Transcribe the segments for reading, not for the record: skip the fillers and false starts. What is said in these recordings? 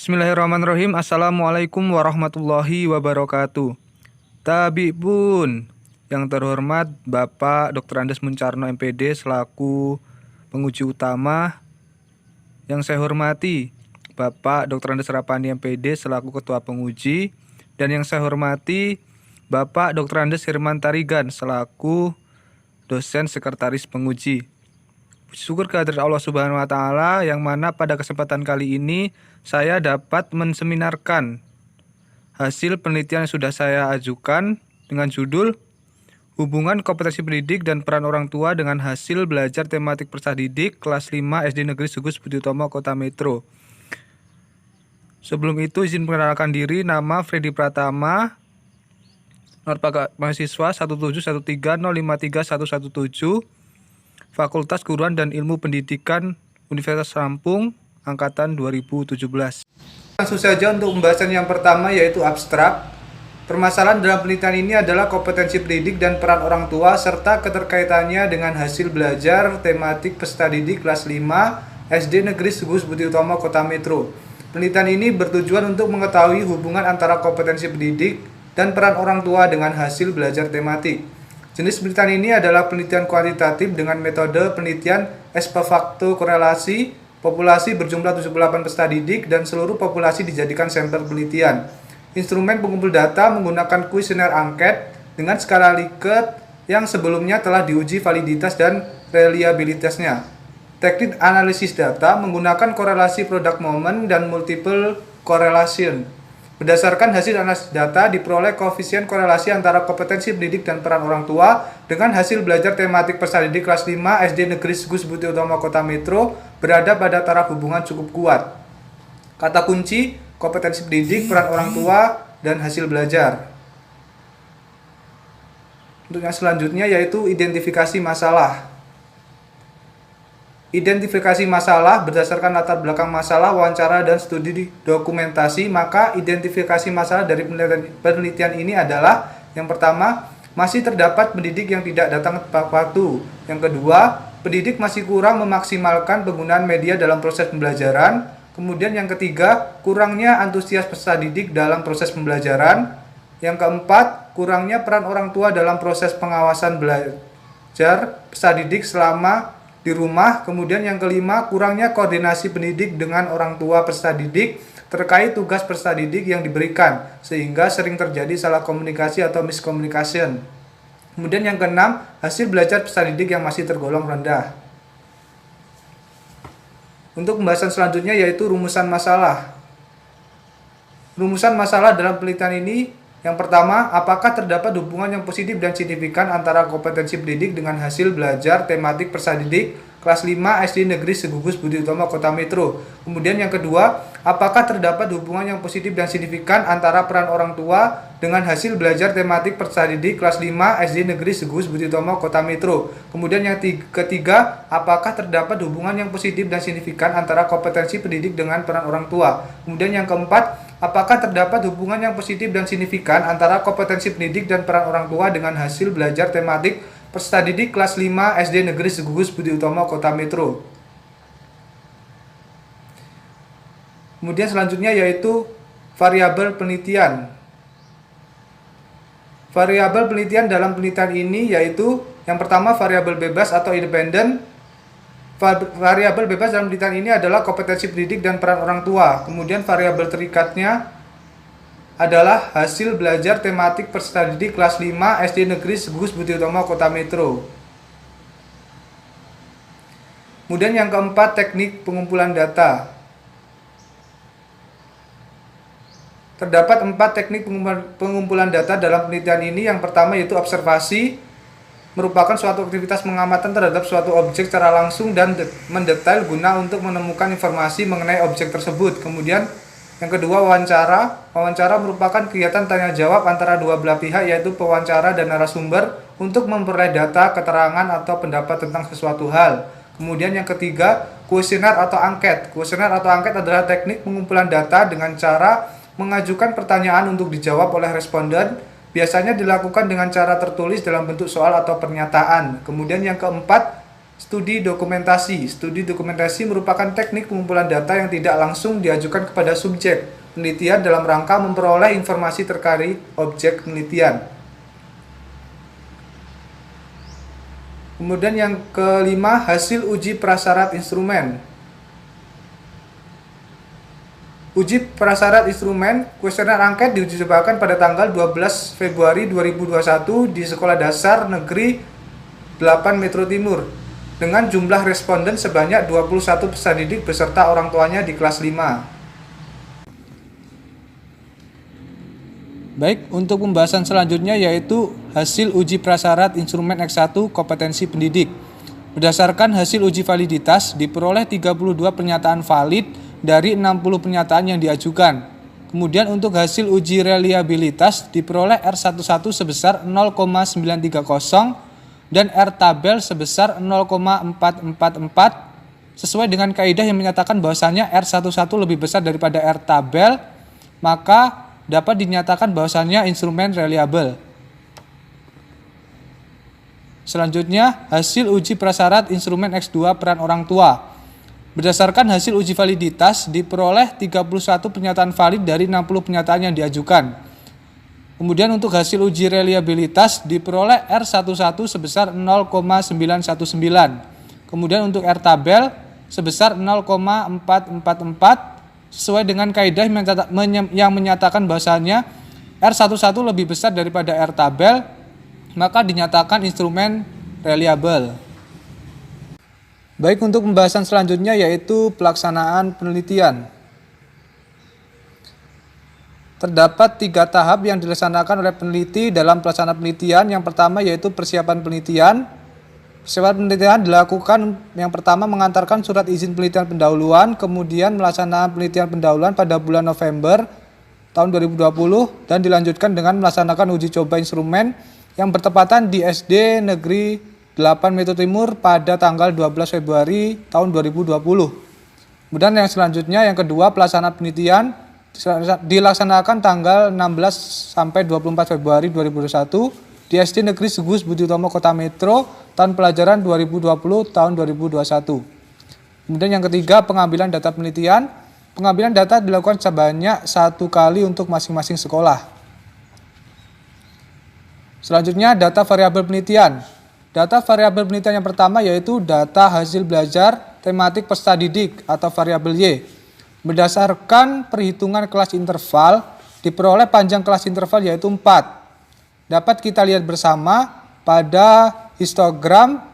Bismillahirrahmanirrahim. Assalamualaikum warahmatullahi wabarakatuh. Tabibun, yang terhormat Bapak Dr. Andes Muncarno MPD selaku penguji utama. Yang saya hormati Bapak Dr. Andes Rapani MPD selaku ketua penguji. Dan yang saya hormati Bapak Dr. Andes Herman Tarigan selaku dosen sekretaris penguji. Syukur kehadirat Allah Subhanahu wa Ta'ala, yang mana pada kesempatan kali ini saya dapat menseminarkan hasil penelitian yang sudah saya ajukan dengan judul Hubungan Kompetensi Pendidik dan Peran Orang Tua dengan Hasil Belajar Tematik Peserta Didik Kelas 5 SD Negeri Sugus Budi Utomo Kota Metro. Sebelum itu izin mengenalkan diri, nama Freddy Pratama, nomor mahasiswa 17130531117, Fakultas Keguruan dan Ilmu Pendidikan Universitas Lampung, Angkatan 2017. Langsung saja untuk pembahasan yang pertama, yaitu abstrak. Permasalahan dalam penelitian ini adalah kompetensi pendidik dan peran orang tua serta keterkaitannya dengan hasil belajar tematik peserta didik kelas 5 SD Negeri Sugus Budi Utomo Kota Metro. Penelitian ini bertujuan untuk mengetahui hubungan antara kompetensi pendidik dan peran orang tua dengan hasil belajar tematik. Jenis penelitian ini adalah penelitian kuantitatif dengan metode penelitian ex post korelasi. Populasi berjumlah 78 peserta didik dan seluruh populasi dijadikan sampel penelitian. Instrumen pengumpul data menggunakan kuesioner angket dengan skala Likert yang sebelumnya telah diuji validitas dan reliabilitasnya. Teknik analisis data menggunakan korelasi product moment dan multiple correlation. Berdasarkan hasil analisis data, diperoleh koefisien korelasi antara kompetensi pendidik dan peran orang tua dengan hasil belajar tematik peserta didik kelas 5 SD Negeri Sugus Budi Utomo Kota Metro berada pada taraf hubungan cukup kuat. Kata kunci, kompetensi pendidik, peran orang tua, dan hasil belajar. Untuk yang selanjutnya yaitu identifikasi masalah. Identifikasi masalah berdasarkan latar belakang masalah, wawancara, dan studi dokumentasi. Maka identifikasi masalah dari penelitian ini adalah: yang pertama, masih terdapat pendidik yang tidak datang tepat waktu. Yang kedua, pendidik masih kurang memaksimalkan penggunaan media dalam proses pembelajaran. Kemudian yang ketiga, kurangnya antusias peserta didik dalam proses pembelajaran. Yang keempat, kurangnya peran orang tua dalam proses pengawasan belajar peserta didik selama di rumah. Kemudian yang kelima, kurangnya koordinasi pendidik dengan orang tua peserta didik terkait tugas peserta didik yang diberikan, sehingga sering terjadi salah komunikasi atau miscommunication. Kemudian yang keenam, hasil belajar peserta didik yang masih tergolong rendah. Untuk pembahasan selanjutnya yaitu rumusan masalah. Rumusan masalah dalam penelitian ini: yang pertama, apakah terdapat hubungan yang positif dan signifikan antara kompetensi pendidik dengan hasil belajar tematik peserta didik kelas 5 SD Negeri Sugus Budi Utomo Kota Metro. Kemudian yang kedua, apakah terdapat hubungan yang positif dan signifikan antara peran orang tua dengan hasil belajar tematik peserta didik kelas 5 SD Negeri Sugus Budi Utomo Kota Metro. Kemudian yang ketiga, apakah terdapat hubungan yang positif dan signifikan antara kompetensi pendidik dengan peran orang tua. Kemudian yang keempat, apakah terdapat hubungan yang positif dan signifikan antara kompetensi pendidik dan peran orang tua dengan hasil belajar tematik peserta didik kelas 5 SD Negeri Sugus Budi Utomo Kota Metro. Kemudian selanjutnya yaitu variabel penelitian. Variabel penelitian dalam penelitian ini yaitu: yang pertama, variabel bebas atau independen. Variabel bebas dalam penelitian ini adalah kompetensi pendidik dan peran orang tua. Kemudian variabel terikatnya adalah hasil belajar tematik peserta didik kelas 5 SD Negeri Sugus Budi Utomo Kota Metro. Kemudian yang keempat, teknik pengumpulan data. Terdapat 4 teknik pengumpulan data dalam penelitian ini. Yang pertama yaitu observasi, merupakan suatu aktivitas pengamatan terhadap suatu objek secara langsung dan mendetail guna untuk menemukan informasi mengenai objek tersebut. Kemudian yang kedua, wawancara. Wawancara merupakan kegiatan tanya jawab antara dua belah pihak, yaitu pewawancara dan narasumber, untuk memperoleh data, keterangan, atau pendapat tentang sesuatu hal. Kemudian yang ketiga, kuesioner atau angket. Kuesioner atau angket adalah teknik pengumpulan data dengan cara mengajukan pertanyaan untuk dijawab oleh responden. Biasanya dilakukan dengan cara tertulis dalam bentuk soal atau pernyataan. Kemudian yang keempat, Studi dokumentasi. Studi dokumentasi merupakan teknik pengumpulan data yang tidak langsung diajukan kepada subjek penelitian dalam rangka memperoleh informasi terkait objek penelitian. Kemudian yang kelima, hasil uji prasyarat instrumen. Uji prasyarat instrumen, kuesioner angket diuji cobakan pada tanggal 12 Februari 2021 di Sekolah Dasar Negeri 8 Metro Timur dengan jumlah responden sebanyak 21 peserta didik beserta orang tuanya di kelas 5. Baik, untuk pembahasan selanjutnya yaitu hasil uji prasyarat instrumen X1 kompetensi pendidik. Berdasarkan hasil uji validitas, diperoleh 32 pernyataan valid dari 60 pernyataan yang diajukan. Kemudian untuk hasil uji reliabilitas, diperoleh R11 sebesar 0,930 dan R tabel sebesar 0,444 sesuai dengan kaidah yang menyatakan bahwasannya R11 lebih besar daripada R tabel, maka dapat dinyatakan bahwasannya instrumen reliable. Selanjutnya, hasil uji prasyarat instrumen X2 peran orang tua. Berdasarkan hasil uji validitas, diperoleh 31 pernyataan valid dari 60 pernyataan yang diajukan. Kemudian untuk hasil uji reliabilitas, diperoleh R11 sebesar 0,919. Kemudian untuk R tabel sebesar 0,444 sesuai dengan kaidah yang menyatakan bahasanya R11 lebih besar daripada R tabel, maka dinyatakan instrumen reliable. Baik, untuk pembahasan selanjutnya yaitu pelaksanaan penelitian. Terdapat 3 tahap yang dilaksanakan oleh peneliti dalam pelaksanaan penelitian. Yang pertama yaitu persiapan penelitian. Persiapan penelitian dilakukan yang pertama mengantarkan surat izin penelitian pendahuluan, kemudian melaksanakan penelitian pendahuluan pada bulan November tahun 2020 dan dilanjutkan dengan melaksanakan uji coba instrumen yang bertepatan di SD Negeri 8 Metro Timur pada tanggal 12 Februari tahun 2020. Kemudian yang selanjutnya yang kedua, pelaksanaan penelitian dilaksanakan tanggal 16 sampai 24 Februari 2021 di SD Negeri Sugus Budi Utomo Kota Metro tahun pelajaran 2020 tahun 2021. Kemudian yang ketiga, pengambilan data penelitian. Pengambilan data dilakukan sebanyak 1 kali untuk masing-masing sekolah. Selanjutnya, data variabel penelitian. Data variabel penelitian yang pertama yaitu data hasil belajar tematik peserta didik atau variabel Y. Berdasarkan perhitungan kelas interval, diperoleh panjang kelas interval yaitu 4. Dapat kita lihat bersama pada histogram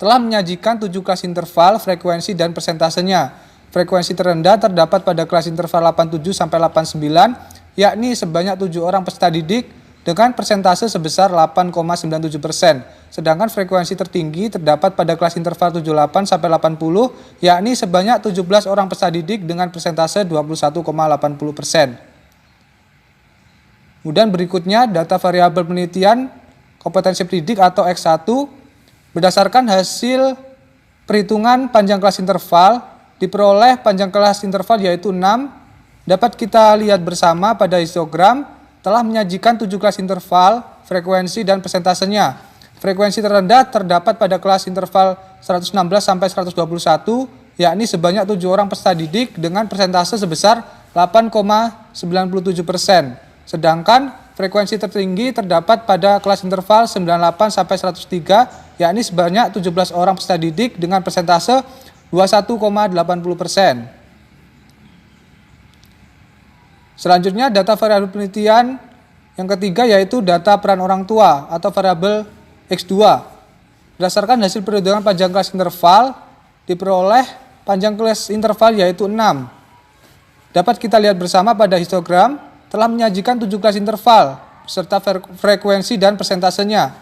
telah menyajikan 7 kelas interval, frekuensi dan persentasenya. Frekuensi terendah terdapat pada kelas interval 87 sampai 89, yakni sebanyak 7 orang peserta didik dengan persentase sebesar 8,97%. Sedangkan frekuensi tertinggi terdapat pada kelas interval 78 sampai 80, yakni sebanyak 17 orang peserta didik dengan persentase 21,80%. Kemudian berikutnya data variabel penelitian kompetensi pendidik atau X1 berdasarkan hasil perhitungan panjang kelas interval, diperoleh panjang kelas interval yaitu 6. Dapat kita lihat bersama pada histogram telah menyajikan 7 kelas interval, frekuensi dan persentasenya. Frekuensi terendah terdapat pada kelas interval 116 sampai 121, yakni sebanyak 7 orang peserta didik dengan persentase sebesar 8,97%. Sedangkan frekuensi tertinggi terdapat pada kelas interval 98 sampai 103, yakni sebanyak 17 orang peserta didik dengan persentase 21,80%. Selanjutnya data variabel penelitian yang ketiga yaitu data peran orang tua atau variabel X2. Berdasarkan hasil perhitungan panjang kelas interval, diperoleh panjang kelas interval yaitu 6. Dapat kita lihat bersama pada histogram telah menyajikan 7 kelas interval serta frekuensi dan persentasenya.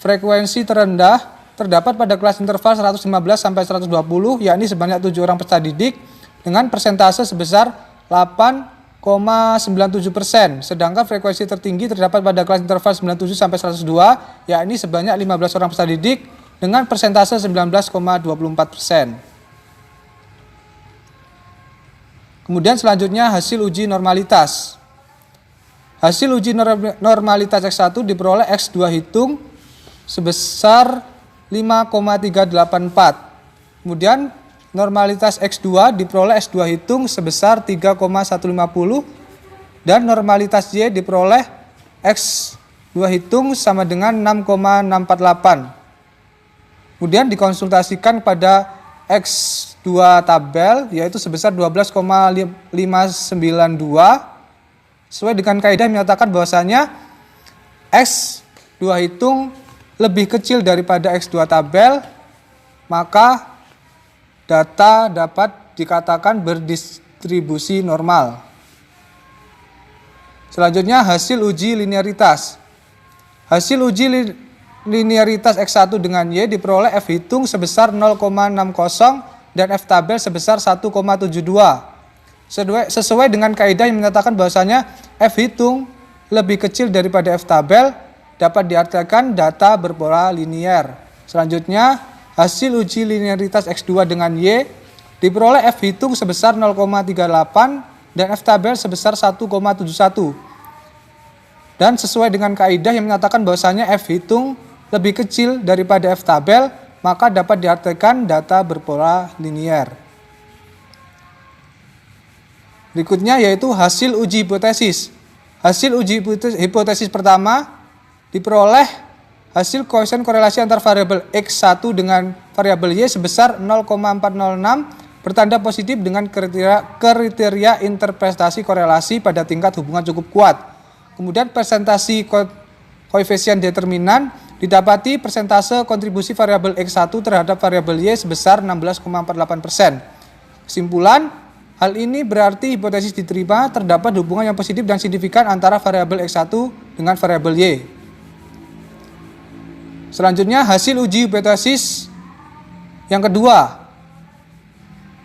Frekuensi terendah terdapat pada kelas interval 115 sampai 120, yakni sebanyak 7 orang peserta didik dengan persentase sebesar 8,97%. Sedangkan frekuensi tertinggi terdapat pada kelas interval 97 sampai 102, yakni sebanyak 15 orang peserta didik dengan persentase 19,24%. Kemudian selanjutnya hasil uji normalitas. Hasil uji normalitas X1 diperoleh X2 hitung sebesar 5,384. Kemudian normalitas X2 diperoleh S2 hitung sebesar 3,150 dan normalitas Y diperoleh X2 hitung sama dengan 6,648. Kemudian dikonsultasikan pada X2 tabel yaitu sebesar 12,592 sesuai dengan kaidah menyatakan bahwasanya X2 hitung lebih kecil daripada X2 tabel, maka data dapat dikatakan berdistribusi normal. Selanjutnya hasil uji linearitas. Hasil uji linearitas X1 dengan Y diperoleh F hitung sebesar 0,60 dan F tabel sebesar 1,72. Sesuai dengan kaidah yang menyatakan bahwasanya F hitung lebih kecil daripada F tabel dapat diartikan data berpola linier. Selanjutnya hasil uji linearitas X2 dengan Y diperoleh F hitung sebesar 0,38 dan F tabel sebesar 1,71. Dan sesuai dengan kaidah yang menyatakan bahwasanya F hitung lebih kecil daripada F tabel, maka dapat diartikan data berpola linier. Berikutnya yaitu hasil uji hipotesis. Hasil uji hipotesis pertama diperoleh hasil koefisien korelasi antar variabel X1 dengan variabel Y sebesar 0,406 bertanda positif dengan kriteria interpretasi korelasi pada tingkat hubungan cukup kuat. Kemudian presentasi koefisien determinan didapati persentase kontribusi variabel X1 terhadap variabel Y sebesar 16,48%. Kesimpulan, hal ini berarti hipotesis diterima terdapat hubungan yang positif dan signifikan antara variabel X1 dengan variabel Y. Selanjutnya hasil uji hipotesis yang kedua.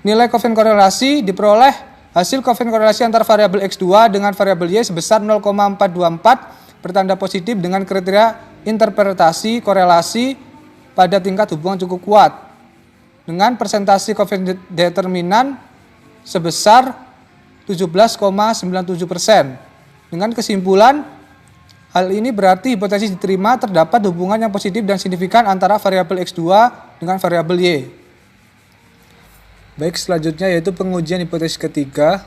Nilai koefisien korelasi diperoleh hasil koefisien korelasi antara variabel X2 dengan variabel Y sebesar 0,424 bertanda positif dengan kriteria interpretasi korelasi pada tingkat hubungan cukup kuat dengan persentase koefisien determinan sebesar 17,97%. Dengan kesimpulan, hal ini berarti hipotesis diterima terdapat hubungan yang positif dan signifikan antara variabel X2 dengan variabel Y. Baik, selanjutnya yaitu pengujian hipotesis ketiga.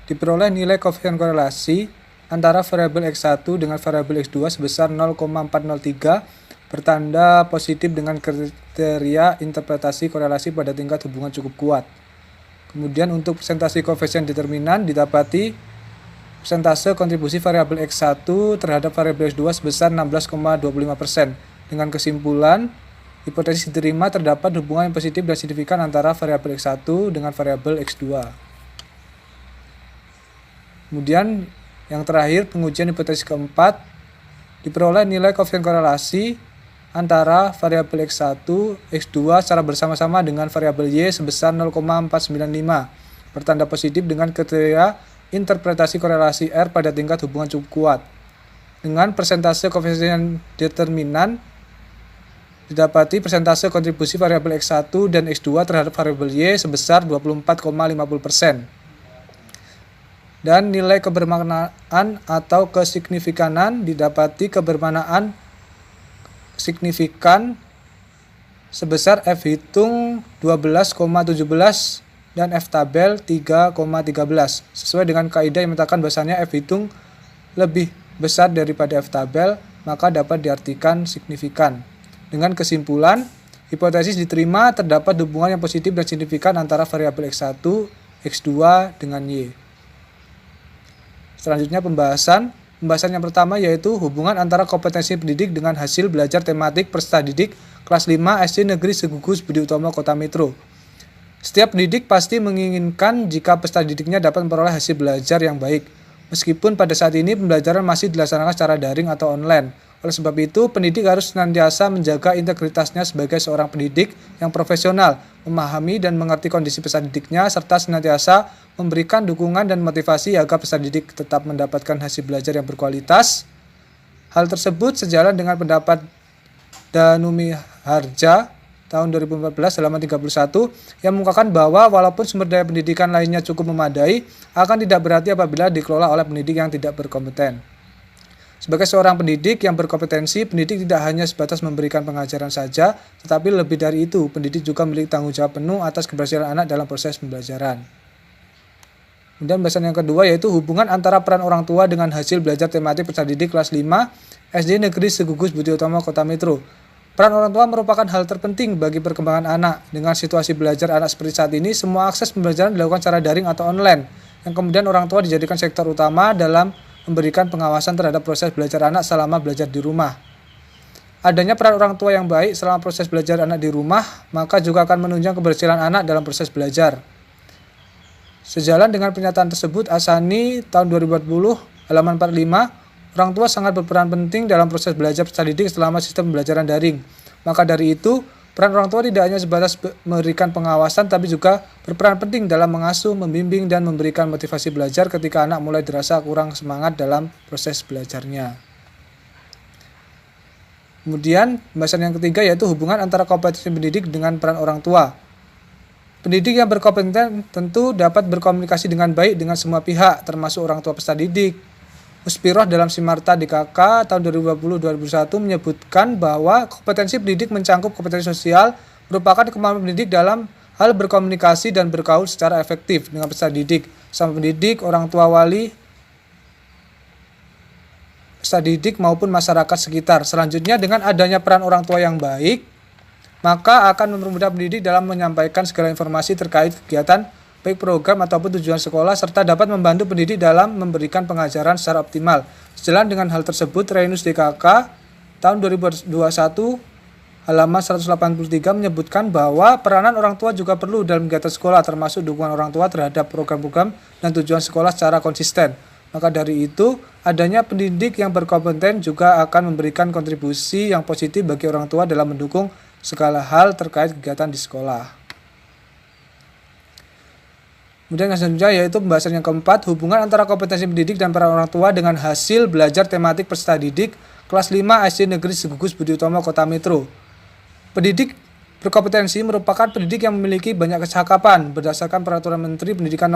Diperoleh nilai koefisien korelasi antara variabel X1 dengan variabel X2 sebesar 0,403 bertanda positif dengan kriteria interpretasi korelasi pada tingkat hubungan cukup kuat. Kemudian untuk persentase koefisien determinan didapati persentase kontribusi variabel X1 terhadap variabel X2 sebesar 16,25%. Dengan kesimpulan, hipotesis diterima terdapat hubungan yang positif dan signifikan antara variabel X1 dengan variabel X2. Kemudian yang terakhir pengujian hipotesis keempat diperoleh nilai koefisien korelasi antara variabel X1, X2 secara bersama-sama dengan variabel Y sebesar 0,495 bertanda positif dengan kriteria interpretasi korelasi R pada tingkat hubungan cukup kuat. Dengan persentase koefisien determinan didapati persentase kontribusi variabel X1 dan X2 terhadap variabel Y sebesar 24,50%. Dan nilai kebermaknaan atau kesignifikanan didapati kebermaknaan signifikan sebesar F hitung 12,17 dan F tabel 3,13. Sesuai dengan kaidah yang menyatakan bahasanya F hitung lebih besar daripada F tabel, maka dapat diartikan signifikan. Dengan kesimpulan, hipotesis diterima terdapat hubungan yang positif dan signifikan antara variabel X1, X2 dengan Y. Selanjutnya pembahasan yang pertama yaitu hubungan antara kompetensi pendidik dengan hasil belajar tematik peserta didik kelas 5 SD Negeri Segugus Budi Utomo Kota Metro. Setiap pendidik pasti menginginkan jika peserta didiknya dapat memperoleh hasil belajar yang baik, meskipun pada saat ini pembelajaran masih dilaksanakan secara daring atau online. Oleh sebab itu, pendidik harus senantiasa menjaga integritasnya sebagai seorang pendidik yang profesional, memahami dan mengerti kondisi peserta didiknya, serta senantiasa memberikan dukungan dan motivasi agar peserta didik tetap mendapatkan hasil belajar yang berkualitas. Hal tersebut sejalan dengan pendapat Danumi Harja tahun 2014 halaman 31 yang mengungkapkan bahwa walaupun sumber daya pendidikan lainnya cukup memadai, akan tidak berarti apabila dikelola oleh pendidik yang tidak berkompeten. Sebagai seorang pendidik yang berkompetensi, pendidik tidak hanya sebatas memberikan pengajaran saja, tetapi lebih dari itu, pendidik juga memiliki tanggung jawab penuh atas keberhasilan anak dalam proses pembelajaran. Kemudian bahasan yang kedua yaitu hubungan antara peran orang tua dengan hasil belajar tematik peserta didik kelas 5 SD Negeri Segugus Budi Utomo Kota Metro. Peran orang tua merupakan hal terpenting bagi perkembangan anak. Dengan situasi belajar anak seperti saat ini, semua akses pembelajaran dilakukan secara daring atau online, yang kemudian orang tua dijadikan sektor utama dalam memberikan pengawasan terhadap proses belajar anak selama belajar di rumah. Adanya peran orang tua yang baik selama proses belajar anak di rumah, maka juga akan menunjang keberhasilan anak dalam proses belajar. Sejalan dengan pernyataan tersebut, Asani tahun 2040 halaman 45, orang tua sangat berperan penting dalam proses belajar peserta didik selama sistem pembelajaran daring. Maka dari itu, peran orang tua tidak hanya sebatas memberikan pengawasan, tapi juga berperan penting dalam mengasuh, membimbing, dan memberikan motivasi belajar ketika anak mulai dirasa kurang semangat dalam proses belajarnya. Kemudian, pembahasan yang ketiga yaitu hubungan antara kompetensi pendidik dengan peran orang tua. Pendidik yang berkompeten tentu dapat berkomunikasi dengan baik dengan semua pihak, termasuk orang tua peserta didik. Muspiroh dalam Simarta DKK tahun 2020-2021 menyebutkan bahwa kompetensi pendidik mencangkup kompetensi sosial, merupakan kemampuan pendidik dalam hal berkomunikasi dan bergaul secara efektif dengan peserta didik, sama pendidik, orang tua wali, peserta didik maupun masyarakat sekitar. Selanjutnya, dengan adanya peran orang tua yang baik, maka akan mempermudah pendidik dalam menyampaikan segala informasi terkait kegiatan, baik program ataupun tujuan sekolah, serta dapat membantu pendidik dalam memberikan pengajaran secara optimal. Sejalan dengan hal tersebut, Renus DKK tahun 2021 halaman 183 menyebutkan bahwa peranan orang tua juga perlu dalam kegiatan sekolah, termasuk dukungan orang tua terhadap program-program dan tujuan sekolah secara konsisten. Maka dari itu, adanya pendidik yang berkompeten juga akan memberikan kontribusi yang positif bagi orang tua dalam mendukung segala hal terkait kegiatan di sekolah. Kemudian yang selanjutnya yaitu pembahasan yang keempat, hubungan antara kompetensi pendidik dan peran orang tua dengan hasil belajar tematik peserta didik kelas 5 SD Negeri Segugus Budi Utomo Kota Metro. Pendidik berkompetensi merupakan pendidik yang memiliki banyak kecakapan berdasarkan Peraturan Menteri Pendidikan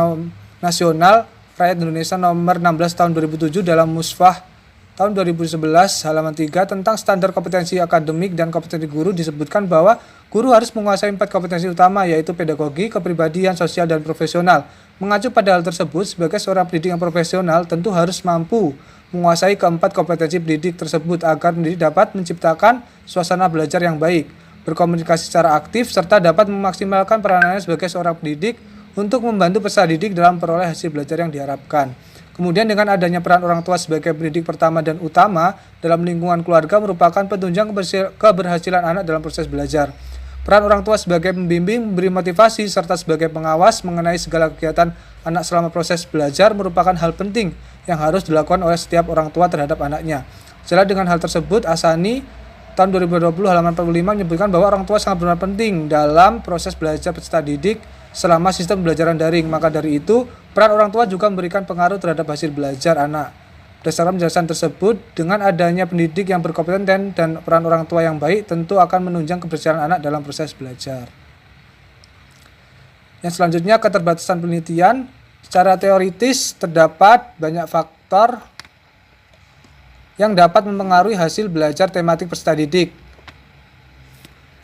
Nasional Rakyat Indonesia Nomor 16 Tahun 2007 dalam Musfah tahun 2011 halaman 3 tentang standar kompetensi akademik dan kompetensi guru. Disebutkan bahwa guru harus menguasai 4 kompetensi utama, yaitu pedagogi, kepribadian, sosial, dan profesional. Mengacu pada hal tersebut, sebagai seorang pendidik yang profesional tentu harus mampu menguasai keempat kompetensi pendidik tersebut agar pendidik dapat menciptakan suasana belajar yang baik, berkomunikasi secara aktif, serta dapat memaksimalkan peranannya sebagai seorang pendidik untuk membantu peserta didik dalam peroleh hasil belajar yang diharapkan. Kemudian dengan adanya peran orang tua sebagai pendidik pertama dan utama dalam lingkungan keluarga merupakan penunjang keberhasilan anak dalam proses belajar. Peran orang tua sebagai pembimbing, memberi motivasi, serta sebagai pengawas mengenai segala kegiatan anak selama proses belajar merupakan hal penting yang harus dilakukan oleh setiap orang tua terhadap anaknya. Sejalan dengan hal tersebut, Asani tahun 2020 halaman 45 menyebutkan bahwa orang tua sangat berperan penting dalam proses belajar peserta didik selama sistem pembelajaran daring. Maka dari itu, peran orang tua juga memberikan pengaruh terhadap hasil belajar anak. Berdasarkan penjelasan tersebut, dengan adanya pendidik yang berkompeten dan peran orang tua yang baik, tentu akan menunjang keberhasilan anak dalam proses belajar. Yang selanjutnya, keterbatasan penelitian. Secara teoritis, terdapat banyak faktor yang dapat mempengaruhi hasil belajar tematik peserta didik.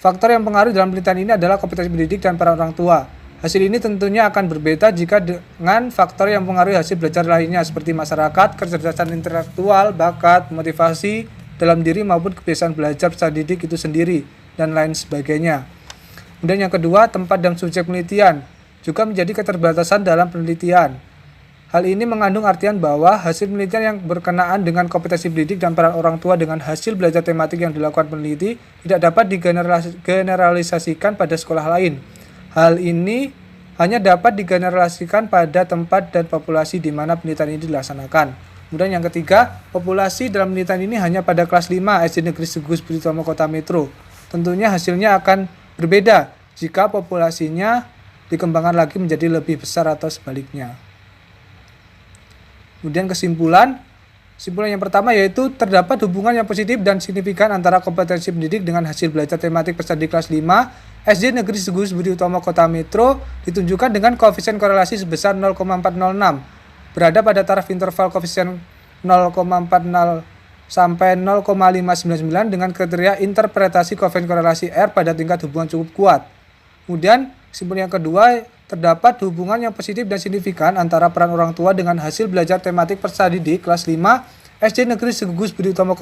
Faktor yang mempengaruhi dalam penelitian ini adalah kompetensi pendidik dan peran orang tua. Hasil ini tentunya akan berbeda jika dengan faktor yang mempengaruhi hasil belajar lainnya seperti masyarakat, kecerdasan intelektual, bakat, motivasi dalam diri maupun kebiasaan belajar peserta didik itu sendiri, dan lain sebagainya. Kemudian yang kedua, tempat dan subjek penelitian juga menjadi keterbatasan dalam penelitian. Hal ini mengandung artian bahwa hasil penelitian yang berkenaan dengan kompetensi pendidik dan peran orang tua dengan hasil belajar tematik yang dilakukan peneliti tidak dapat digeneralisasikan pada sekolah lain. Hal ini hanya dapat digeneralisasikan pada tempat dan populasi di mana penelitian ini dilaksanakan. Kemudian yang ketiga, populasi dalam penelitian ini hanya pada kelas 5 SD Negeri Segugus Budi Utomo Kota Metro. Tentunya hasilnya akan berbeda jika populasinya dikembangkan lagi menjadi lebih besar atau sebaliknya. Kemudian kesimpulan yang pertama yaitu terdapat hubungan yang positif dan signifikan antara kompetensi pendidik dengan hasil belajar tematik peserta di kelas 5 SD Negeri Segugus Budi Utomo Kota Metro ditunjukkan dengan koefisien korelasi sebesar 0,406 berada pada taraf interval koefisien 0,406 sampai 0,599 dengan kriteria interpretasi koefisien korelasi R pada tingkat hubungan cukup kuat. Kemudian kesimpulan yang kedua, terdapat hubungan yang positif dan signifikan antara peran orang tua dengan hasil belajar tematik peserta didik kelas 5 SD Negeri Gugus Budi Utomo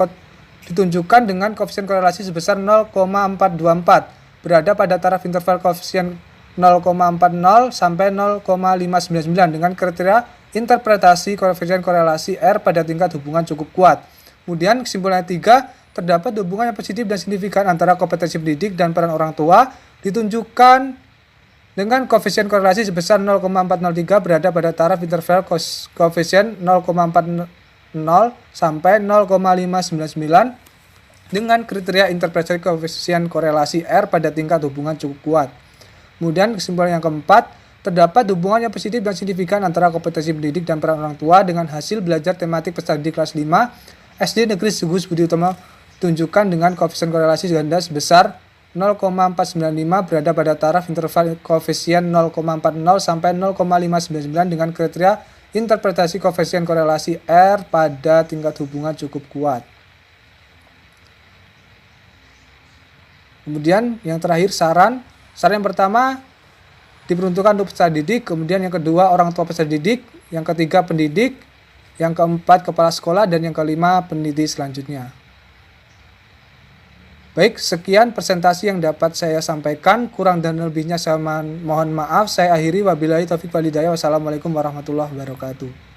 ditunjukkan dengan koefisien korelasi sebesar 0,424 berada pada taraf interval koefisien 0,40 sampai 0,599 dengan kriteria interpretasi koefisien korelasi R pada tingkat hubungan cukup kuat. Kemudian kesimpulan ketiga, terdapat hubungan yang positif dan signifikan antara kompetensi pendidik dan peran orang tua ditunjukkan dengan koefisien korelasi sebesar 0,403 berada pada taraf interval koefisien 0,40 sampai 0,599 dengan kriteria interpretasi koefisien korelasi R pada tingkat hubungan cukup kuat. Kemudian kesimpulan yang keempat, terdapat hubungan yang positif dan signifikan antara kompetensi pendidik dan peran orang tua dengan hasil belajar tematik peserta didik kelas 5 SD Negeri Gugus Budi Utomo tunjukkan dengan koefisien korelasi ganda sebesar 0,495 berada pada taraf interval koefisien 0,40 sampai 0,599 dengan kriteria interpretasi koefisien korelasi R pada tingkat hubungan cukup kuat. Kemudian yang terakhir saran yang pertama diperuntukkan untuk peserta didik, kemudian yang kedua orang tua peserta didik, yang ketiga pendidik, yang keempat kepala sekolah, dan yang kelima pendidik selanjutnya. Baik, sekian presentasi yang dapat saya sampaikan. Kurang dan lebihnya saya mohon maaf. Saya akhiri, wabillahi taufiq wal hidayah. Wassalamualaikum warahmatullahi wabarakatuh.